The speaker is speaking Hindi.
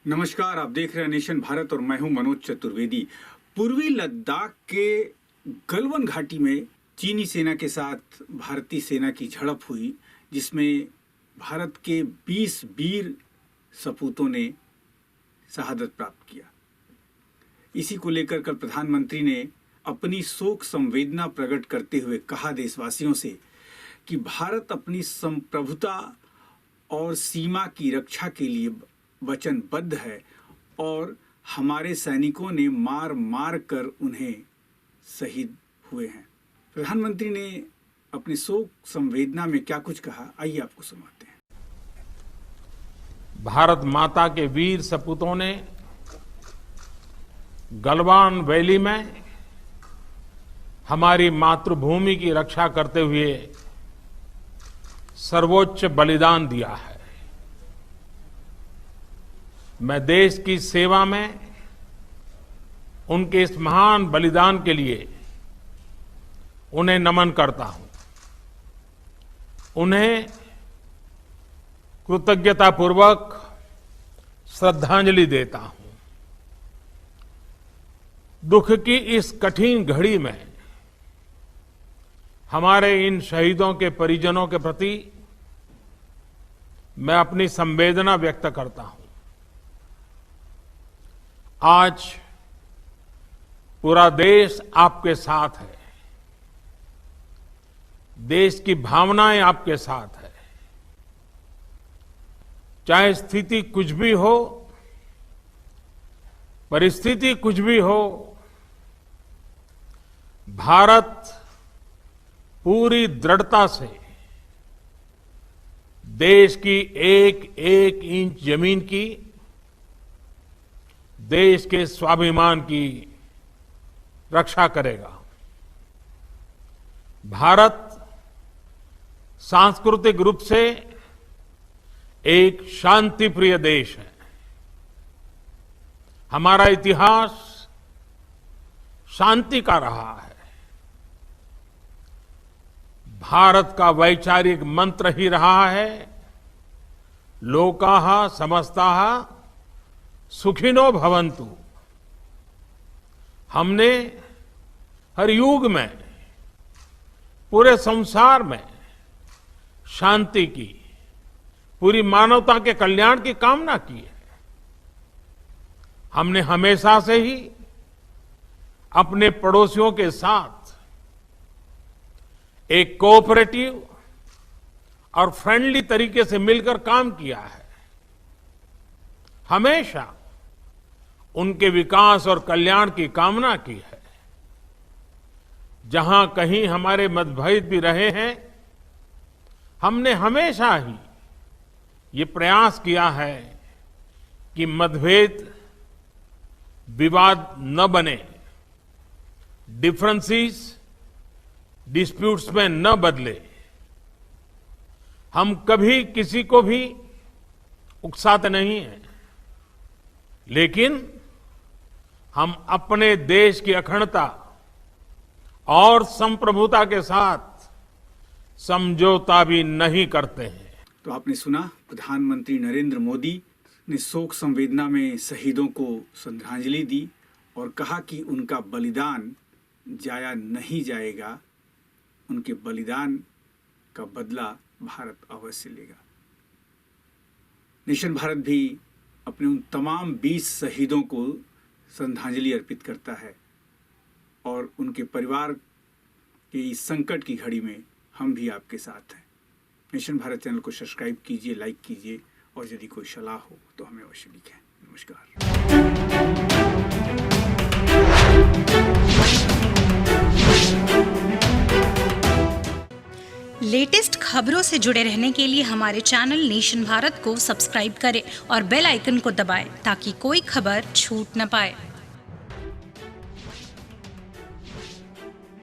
नमस्कार, आप देख रहे हैं नेशन भारत और मैं हूं मनोज चतुर्वेदी। पूर्वी लद्दाख के गलवान घाटी में चीनी सेना के साथ भारतीय सेना की झड़प हुई, जिसमें भारत के 20 वीर सपूतों ने शहादत प्राप्त किया। इसी को लेकर कल प्रधानमंत्री ने अपनी शोक संवेदना प्रकट करते हुए कहा देशवासियों से कि भारत अपनी संप्रभुता और सीमा की रक्षा के लिए वचनबद्ध है और हमारे सैनिकों ने मार मार कर उन्हें शहीद हुए हैं। प्रधानमंत्री ने अपनी शोक संवेदना में क्या कुछ कहा, आइए आपको सुनाते हैं। भारत माता के वीर सपूतों ने गलवान वैली में हमारी मातृभूमि की रक्षा करते हुए सर्वोच्च बलिदान दिया है। मैं देश की सेवा में उनके इस महान बलिदान के लिए उन्हें नमन करता हूं, उन्हें कृतज्ञतापूर्वक श्रद्धांजलि देता हूं। दुख की इस कठिन घड़ी में हमारे इन शहीदों के परिजनों के प्रति मैं अपनी संवेदना व्यक्त करता हूं। आज पूरा देश आपके साथ है, देश की भावनाएं आपके साथ है। चाहे स्थिति कुछ भी हो, परिस्थिति कुछ भी हो, भारत पूरी दृढ़ता से देश की एक एक इंच जमीन की, देश के स्वाभिमान की रक्षा करेगा। भारत सांस्कृतिक रूप से एक शांतिप्रिय देश है। हमारा इतिहास शांति का रहा है। भारत का वैचारिक मंत्र ही रहा है, लोकाः समस्ताः सुखिनो भवन्तु। हमने हर युग में, पूरे संसार में शांति की, पूरी मानवता के कल्याण की कामना की है। हमने हमेशा से ही अपने पड़ोसियों के साथ एक कोऑपरेटिव और फ्रेंडली तरीके से मिलकर काम किया है। हमेशा उनके विकास और कल्याण की कामना की है। जहां कहीं हमारे मतभेद भी रहे हैं, हमने हमेशा ही ये प्रयास किया है कि मतभेद विवाद न बने, डिफरेंसेस डिस्प्यूट्स में न बदले। हम कभी किसी को भी उकसाते नहीं हैं, लेकिन हम अपने देश की अखंडता और संप्रभुता के साथ समझौता भी नहीं करते हैं। तो आपने सुना, प्रधानमंत्री नरेंद्र मोदी ने शोक संवेदना में शहीदों को श्रद्धांजलि दी और कहा कि उनका बलिदान जाया नहीं जाएगा, उनके बलिदान का बदला भारत अवश्य लेगा। नेशन भारत भी अपने उन तमाम 20 शहीदों को श्रद्धांजलि अर्पित करता है और उनके परिवार के इस संकट की घड़ी में हम भी आपके साथ हैं। नेशन भारत चैनल को सब्सक्राइब कीजिए, लाइक कीजिए और यदि कोई सलाह हो तो हमें अवश्य लिखें। नमस्कार। लेटेस्ट खबरों से जुड़े रहने के लिए हमारे चैनल नेशन भारत को सब्सक्राइब करें और बेल आइकन को दबाएं ताकि कोई खबर छूट न पाए।